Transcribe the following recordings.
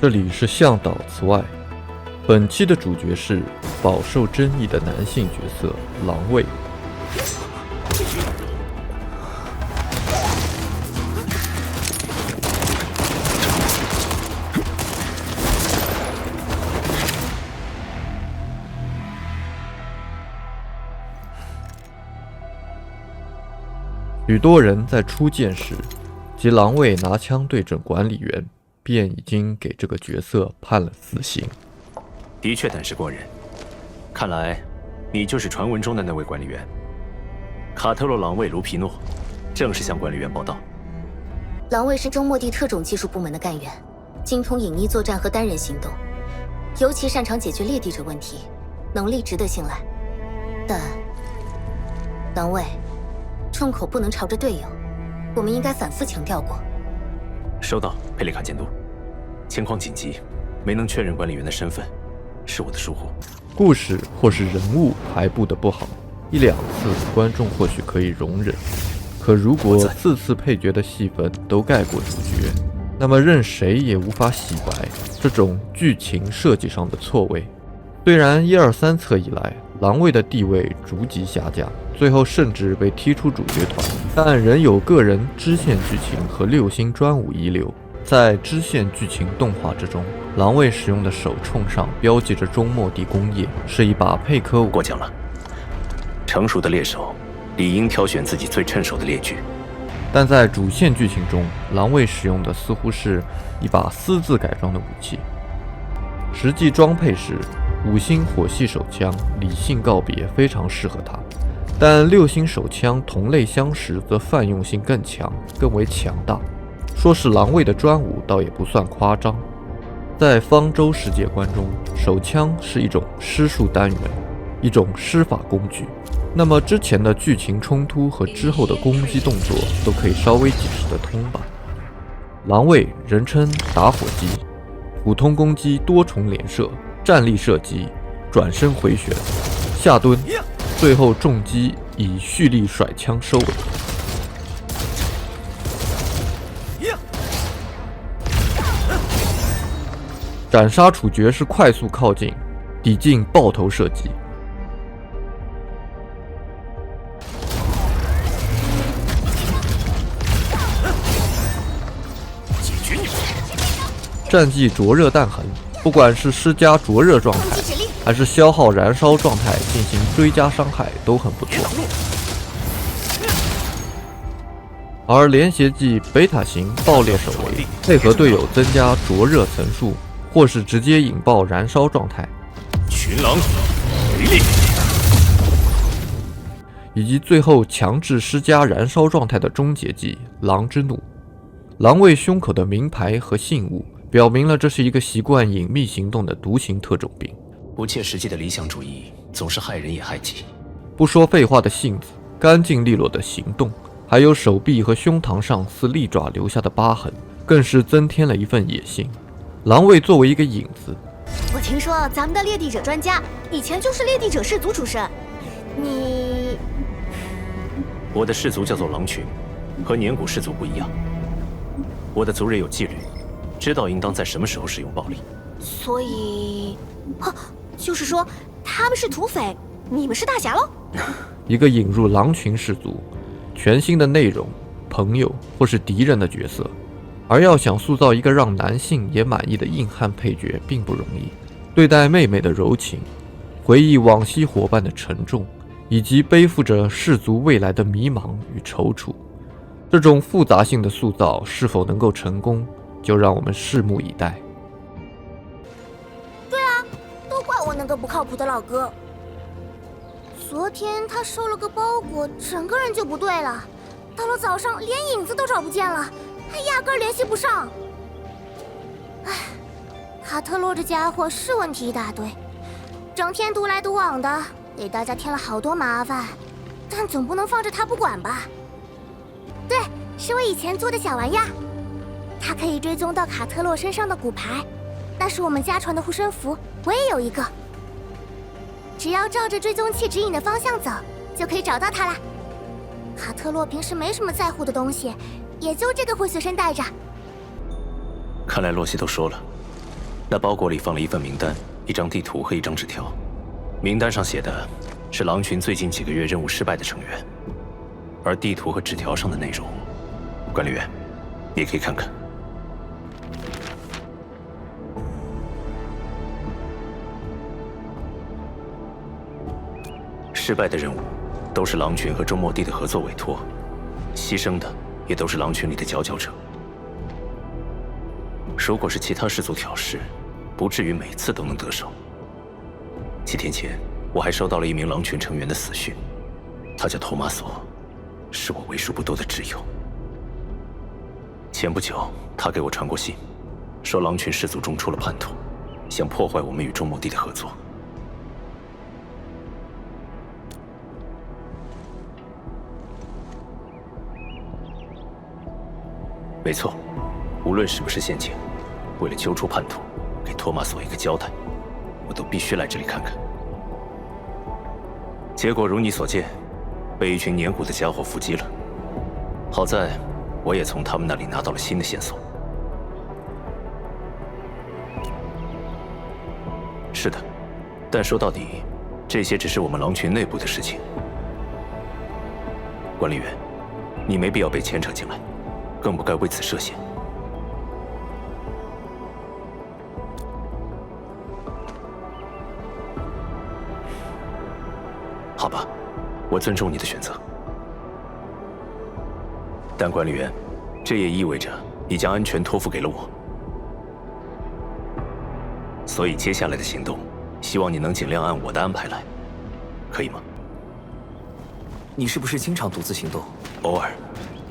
这里是向导词外，本期的主角是饱受争议的男性角色狼卫。许多人在初见时，即狼卫拿枪对准管理员，便已经给这个角色判了死刑。的确胆识过人，看来你就是传闻中的那位管理员。卡特洛狼卫卢皮诺，正式向管理员报道。狼卫是中末地特种技术部门的干员，精通隐匿作战和单人行动，尤其擅长解决猎地者问题，能力值得信赖。但狼卫，众口不能朝着队友，我们应该反复强调过。收到，佩里卡监督。情况紧急，没能确认管理员的身份，是我的疏忽。故事或是人物排布的不好，一两次观众或许可以容忍，可如果4次配角的戏份都盖过主角，那么任谁也无法洗白这种剧情设计上的错位。虽然1、2、3册以来，狼卫的地位逐级下降，最后甚至被踢出主角团，但仍有个人支线剧情和6星专武遗留。在支线剧情动画之中，狼卫使用的手冲上标记着中末地工业，是一把佩科武。过奖了。成熟的猎手理应挑选自己最趁手的猎具，但在主线剧情中，狼卫使用的似乎是一把私自改装的武器。实际装配时，5星火系手枪理性告别非常适合他，但6星手枪同类相识则泛用性更强，更为强大。说是狼卫的专武倒也不算夸张。在方舟世界观中，手枪是一种施术单元，一种施法工具，那么之前的剧情冲突和之后的攻击动作都可以稍微解释得通吧。狼卫人称打火机，普通攻击多重连射，站立射击，转身回旋，下蹲，最后重击以蓄力甩枪收尾。斩杀处决是快速靠近，抵近爆头射击。战绩灼热弹痕，不管是施加灼热状态，还是消耗燃烧状态进行追加伤害，都很不错。而连携技贝塔型爆裂手雷，配合队友增加灼热层数，或是直接引爆燃烧状态。群狼回力，以及最后强制施加燃烧状态的终结技狼之怒。狼卫胸口的名牌和信物表明了这是一个习惯隐秘行动的独行特种兵。不切实际的理想主义总是害人也害己。不说废话的性子，干净利落的行动，还有手臂和胸膛上似利爪留下的疤痕，更是增添了一份野性。狼卫作为一个影子，我听说咱们的猎地者专家以前就是猎地者氏族出身，你……我的氏族叫做狼群，和年古氏族不一样。我的族人有纪律，知道应当在什么时候使用暴力。所以，就是说他们是土匪，你们是大侠喽？一个引入狼群氏族，全新的内容、朋友或是敌人的角色。而要想塑造一个让男性也满意的硬汉配角并不容易，对待妹妹的柔情，回忆往昔伙伴的沉重，以及背负着氏族未来的迷茫与踌躇，这种复杂性的塑造是否能够成功，就让我们拭目以待。对啊，都怪我那个不靠谱的老哥。昨天他收了个包裹，整个人就不对了，到了早上连影子都找不见了，还压根联系不上。唉，卡特洛这家伙是问题一大堆，整天独来独往的，给大家添了好多麻烦，但总不能放着他不管吧？对，是我以前做的小玩意儿，它可以追踪到卡特洛身上的骨牌，那是我们家传的护身符，我也有一个。只要照着追踪器指引的方向走，就可以找到他啦。卡特洛平时没什么在乎的东西，也就这个会随身带着。看来洛西都说了，那包裹里放了一份名单、一张地图和一张纸条。名单上写的是狼群最近几个月任务失败的成员，而地图和纸条上的内容，管理员，你可以看看。失败的任务都是狼群和周末地的合作委托，牺牲的也都是狼群里的佼佼者。如果是其他氏族挑事，不至于每次都能得手。几天前，我还收到了一名狼群成员的死讯，他叫托马索，是我为数不多的挚友。前不久，他给我传过信，说狼群氏族中出了叛徒，想破坏我们与周末地的合作。没错，无论是不是陷阱，为了揪出叛徒，给托马索一个交代，我都必须来这里看看。结果如你所见，被一群年古的家伙伏击了。好在，我也从他们那里拿到了新的线索。是的，但说到底，这些只是我们狼群内部的事情。管理员，你没必要被牵扯进来。更不该为此涉险。好吧，我尊重你的选择。但管理员，这也意味着你将安全托付给了我。所以接下来的行动，希望你能尽量按我的安排来，可以吗？你是不是经常独自行动？偶尔。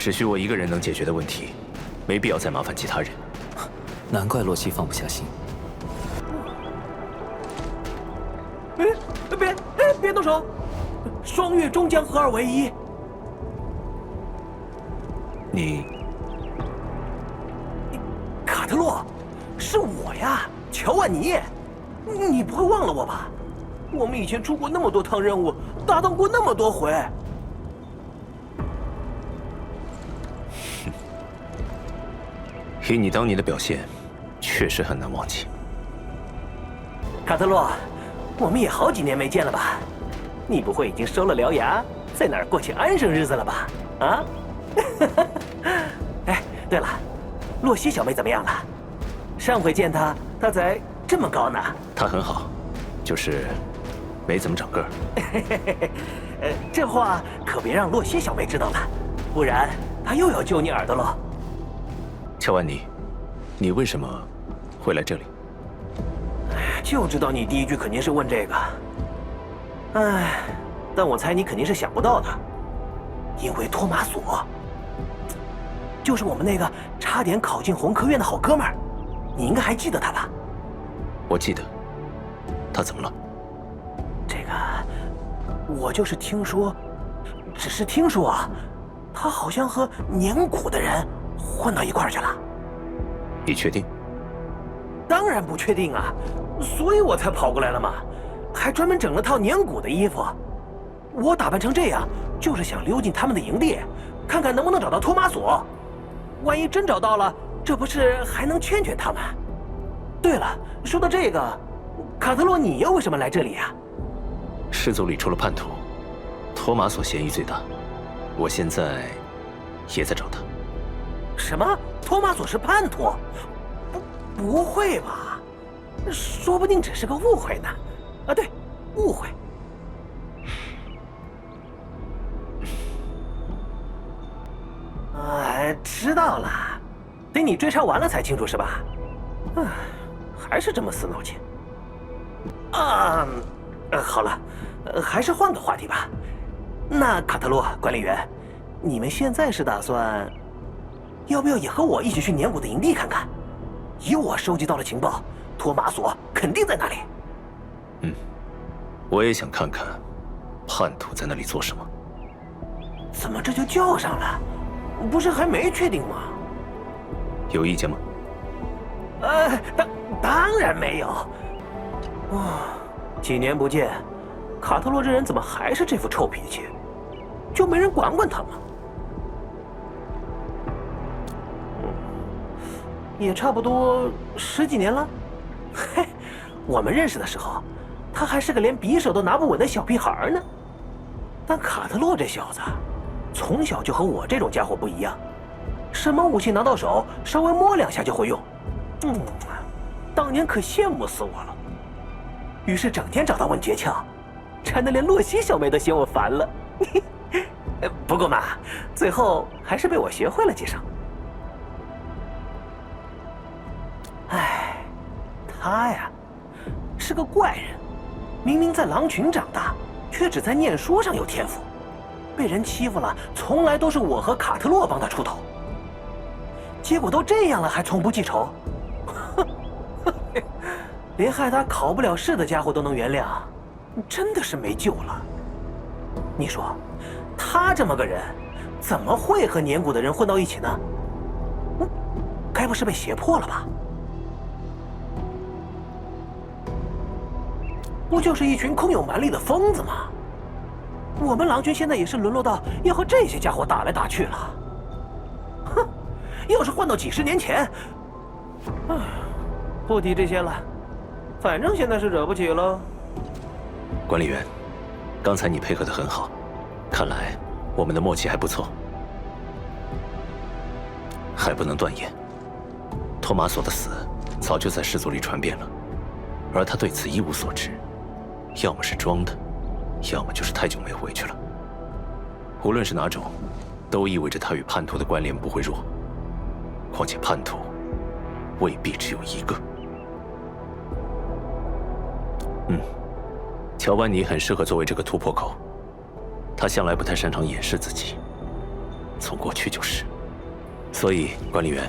只需我一个人能解决的问题，没必要再麻烦其他人。难怪洛西放不下心。别动手！双月终将合二为一。你，卡特洛，是我呀，乔万尼。你不会忘了我吧？我们以前出过那么多趟任务，搭档过那么多回。以你当年的表现，确实很难忘记。卡特洛，我们也好几年没见了吧？你不会已经收了獠牙，在哪儿过起安生日子了吧？啊？哎，对了，洛西小妹怎么样了？上回见她，她才这么高呢。她很好，就是没怎么长个儿。这话可别让洛西小妹知道了，不然她又要揪你耳朵喽。乔万尼，你为什么会来这里？就知道你第一句肯定是问这个。哎，但我猜你肯定是想不到的，因为托马索，就是我们那个差点考进红科院的好哥们儿，你应该还记得他吧？我记得。他怎么了？这个，我就是听说，只是听说啊，他好像和年古的人混到一块儿去了。你确定？当然不确定啊，所以我才跑过来了嘛，还专门整了套年古的衣服。我打扮成这样，就是想溜进他们的营地，看看能不能找到托马索。万一真找到了，这不是还能劝劝他们？对了，说到这个，卡特洛，你又为什么来这里呀？氏族里出了叛徒，托马索嫌疑最大，我现在也在找他。什么？托马索是叛徒？不会吧？说不定只是个误会呢。啊，对，误会。知道了，得你追查完了才清楚是吧？还是这么死脑筋。好了，还是换个话题吧。那卡特洛管理员，你们现在是打算，要不要也和我一起去年古的营地看看？以我收集到的情报，托马索肯定在那里。我也想看看叛徒在那里做什么。怎么这就叫上了？不是还没确定吗？有意见吗？当然没有。几年不见，卡特洛这人怎么还是这副臭脾气？就没人管管他吗？也差不多10几年了。嘿，我们认识的时候，他还是个连匕首都拿不稳的小屁孩呢。但卡特洛这小子，从小就和我这种家伙不一样，什么武器拿到手，稍微摸2下就会用。当年可羡慕死我了。于是整天找他问诀窍，馋得连洛西小妹都嫌我烦了。不过嘛，最后还是被我学会了几手。唉，他呀，是个怪人，明明在狼群长大，却只在念书上有天赋。被人欺负了，从来都是我和卡特洛帮他出头。结果都这样了，还从不记仇。连害他考不了试的家伙都能原谅，真的是没救了。你说，他这么个人，怎么会和年谷的人混到一起呢？该不是被胁迫了吧？不就是一群空有蛮力的疯子吗？我们狼群现在也是沦落到要和这些家伙打来打去了。哼，要是换到几10年前，不提这些了，反正现在是惹不起了。管理员，刚才你配合得很好，看来我们的默契还不错。还不能断言，托马索的死早就在氏族里传遍了，而他对此一无所知，要么是装的，要么就是太久没回去了。无论是哪种，都意味着他与叛徒的关联不会弱。况且叛徒未必只有一个。乔万尼很适合作为这个突破口。他向来不太擅长掩饰自己，从过去就是。所以，管理员，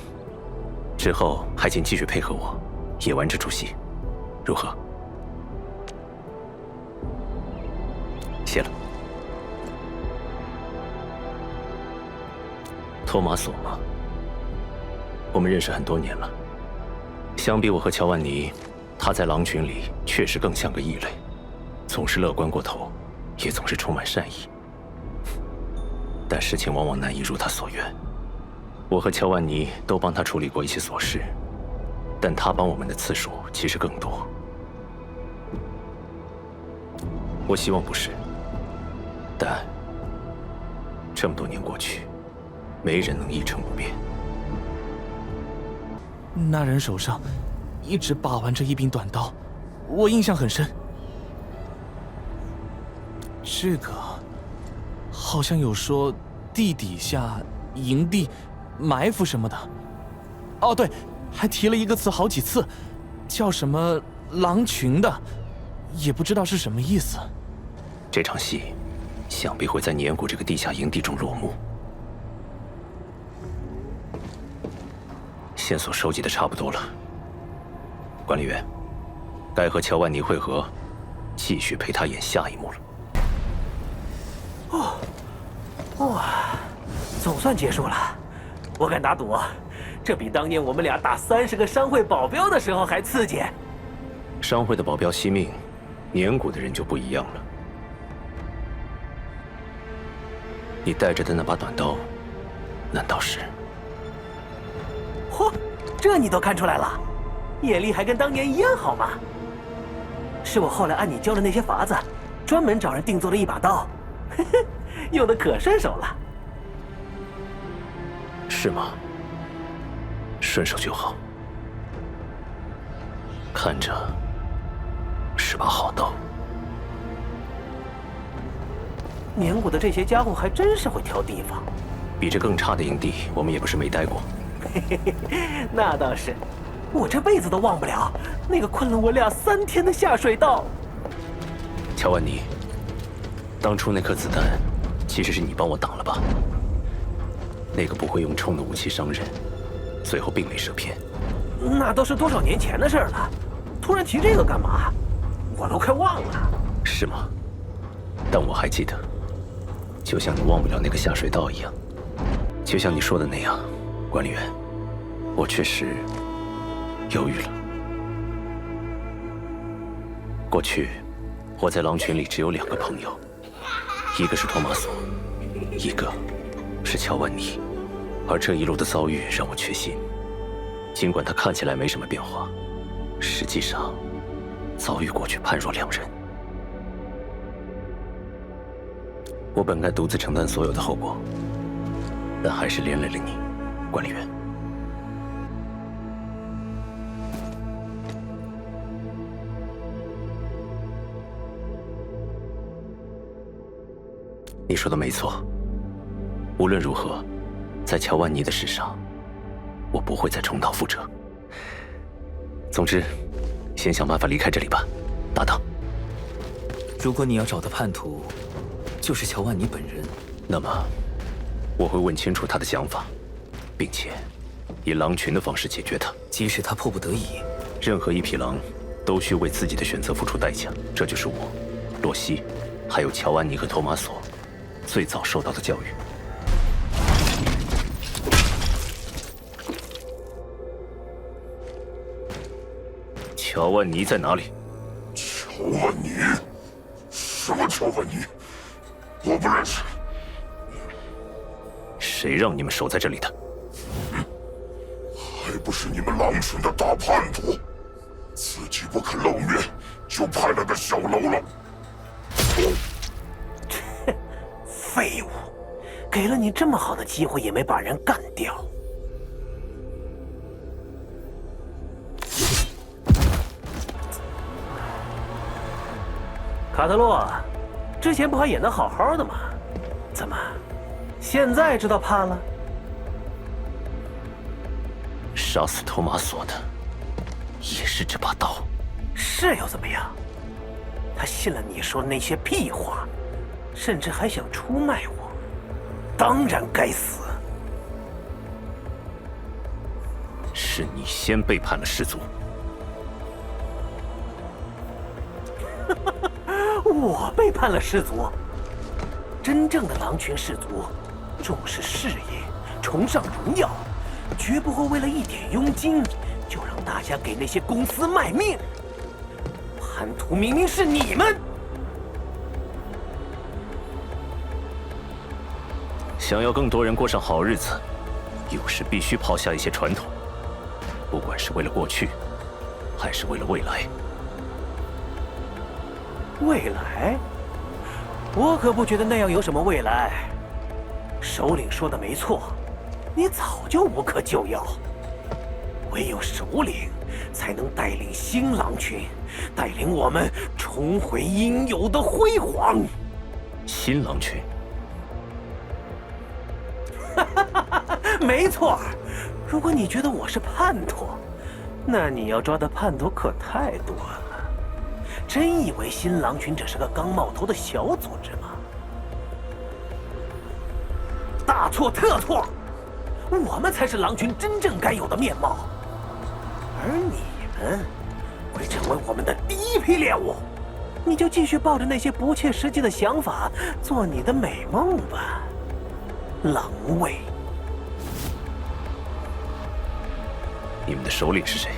之后还请继续配合我，演完这出戏，如何？谢了。托马索吗？我们认识很多年了。相比我和乔万尼，他在狼群里确实更像个异类，总是乐观过头，也总是充满善意。但事情往往难以如他所愿。我和乔万尼都帮他处理过一些琐事，但他帮我们的次数其实更多。我希望不是，但这么多年过去，没人能一成不变。那人手上一直把玩着一柄短刀，我印象很深。这个好像有说地底下营地埋伏什么的。哦，对，还提了一个词好几次，叫什么狼群的，也不知道是什么意思。这场戏想必会在年谷这个地下营地中落幕。线索收集的差不多了，管理员，该和乔万尼会合，继续陪他演下一幕了。哇，总算结束了。我敢打赌，这比当年我们俩打30个商会保镖的时候还刺激。商会的保镖惜命，年谷的人就不一样了。你带着的那把短刀，难道是？嚯，这你都看出来了，眼力还跟当年一样好吗？是我后来按你教的那些法子，专门找人定做了一把刀，嘿嘿，用的可顺手了。是吗？顺手就好，看着是把好刀。年谷的这些家伙还真是会挑地方。比这更差的营地，我们也不是没待过。嘿嘿嘿，那倒是，我这辈子都忘不了那个困了我俩3天的下水道。乔万尼，当初那颗子弹，其实是你帮我挡了吧？那个不会用冲的武器伤人，最后并没射偏。那都是多少年前的事了，突然提这个干嘛？我都快忘了。是吗？但我还记得，就像你忘不了那个下水道一样，就像你说的那样，管理员，我确实犹豫了。过去，我在狼群里只有2个朋友，一个是托马索，一个是乔万尼。而这一路的遭遇让我确信，尽管他看起来没什么变化，实实际上早已过去判若两人。我本该独自承担所有的后果，但还是连累了你，管理员。你说的没错，无论如何，在乔万尼的事上，我不会再重蹈覆辙。总之，先想办法离开这里吧，搭档。如果你要找的叛徒就是乔万尼本人，那么我会问清楚他的想法，并且以狼群的方式解决他。即使他迫不得已，任何一匹狼都需为自己的选择付出代价，这就是我、洛西，还有乔安妮和托马索最早受到的教育。乔万尼在哪里？乔万尼？什么乔万尼？我不认识。谁让你们守在这里的？还不是你们狼群的大叛徒，自己不肯露面，就派了个小喽啰。废物！给了你这么好的机会，也没把人干掉。卡特洛，之前不还演得好好的吗？怎么，现在知道怕了？杀死托马索的也是这把刀。是又怎么样？他信了你说的那些屁话，甚至还想出卖我，当然该死。是你先背叛了氏族。我背叛了氏族。真正的狼群氏族重视事业，崇尚荣耀，绝不会为了一点佣金就让大家给那些公司卖命。叛徒明明是你们！想要更多人过上好日子，有时必须抛下一些传统，不管是为了过去，还是为了未来。未来？我可不觉得那样有什么未来。首领说的没错，你早就无可救药。唯有首领才能带领新狼群，带领我们重回应有的辉煌。新狼群？没错。如果你觉得我是叛徒，那你要抓的叛徒可太多了。真以为新狼群只是个刚冒头的小组织吗？大错特错！我们才是狼群真正该有的面貌，而你们会成为我们的第一批猎物。你就继续抱着那些不切实际的想法做你的美梦吧，狼卫。你们的首领是谁？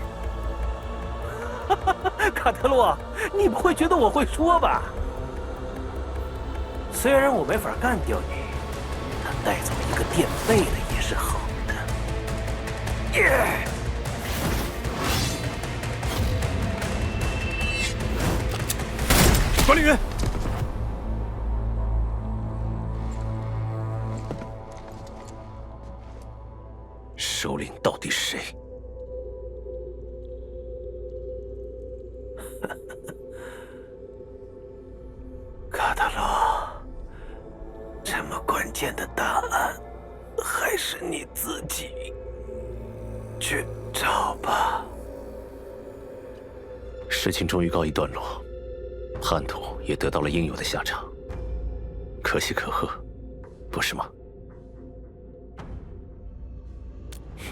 卡特洛，你不会觉得我会说吧？虽然我没法干掉你，但带走一个垫背的也是好的。管理员，首领到底是谁？卡特洛，这么关键的答案，还是你自己去找吧。事情终于告一段落，叛徒也得到了应有的下场，可喜可贺，不是吗？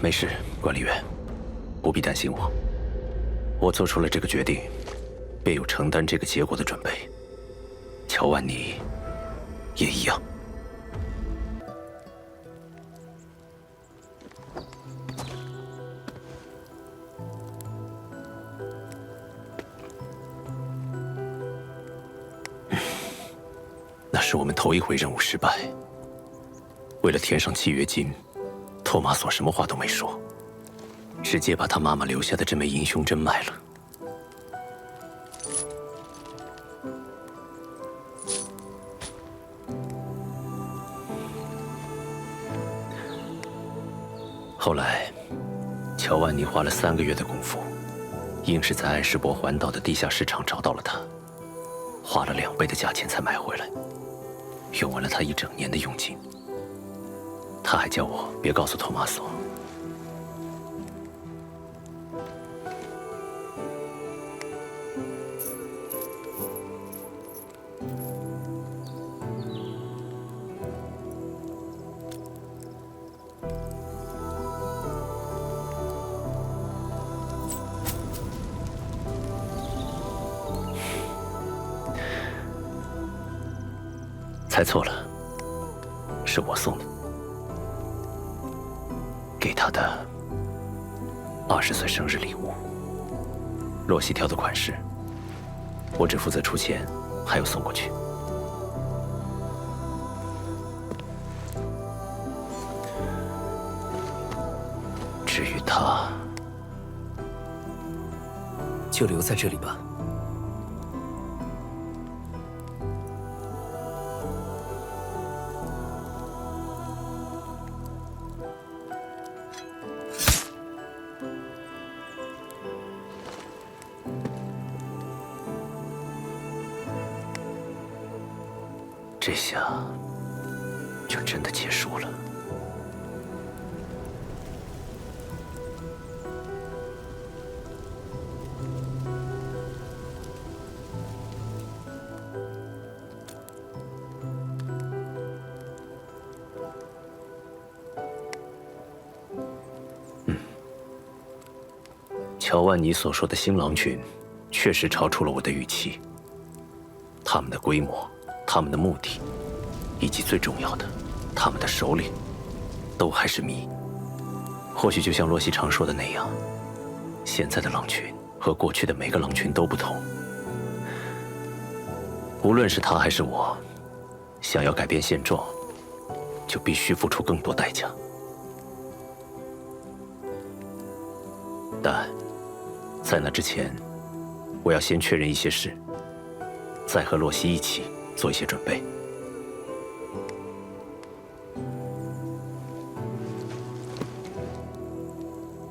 没事，管理员，不必担心我。我做出了这个决定，便有承担这个结果的准备。乔万尼也一样。那是我们头一回任务失败。为了填上契约金，托马索什么话都没说，直接把他妈妈留下的这枚银胸针卖了。后来，乔万尼花了3个月的功夫，硬是在艾什伯环岛的地下市场找到了它，花了2倍的价钱才买回来，用完了他1整年的佣金。他还叫我别告诉托马索。猜错了，是我送的，给他的20岁生日礼物。洛西挑的款式，我只负责出钱，还有送过去。至于他，就留在这里吧。这下就真的结束了。乔万尼所说的新狼群，确实超出了我的预期。他们的规模、他们的目的，以及最重要的，他们的首领，都还是谜。或许就像洛西常说的那样，现在的狼群和过去的每个狼群都不同。无论是他还是我，想要改变现状，就必须付出更多代价。但在那之前，我要先确认一些事，再和洛西一起做一些准备。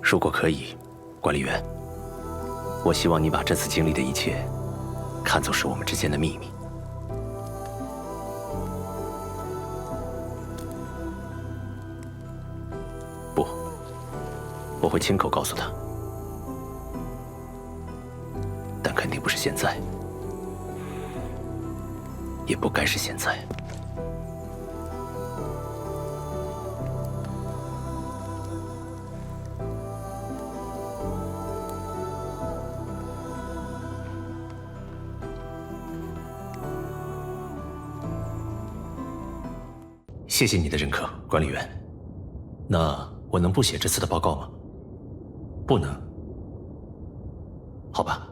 如果可以，管理员，我希望你把这次经历的一切看作是我们之间的秘密。不，我会亲口告诉他，但肯定不是现在，也不该是现在。谢谢你的认可，管理员。那我能不写这次的报告吗？不能。好吧。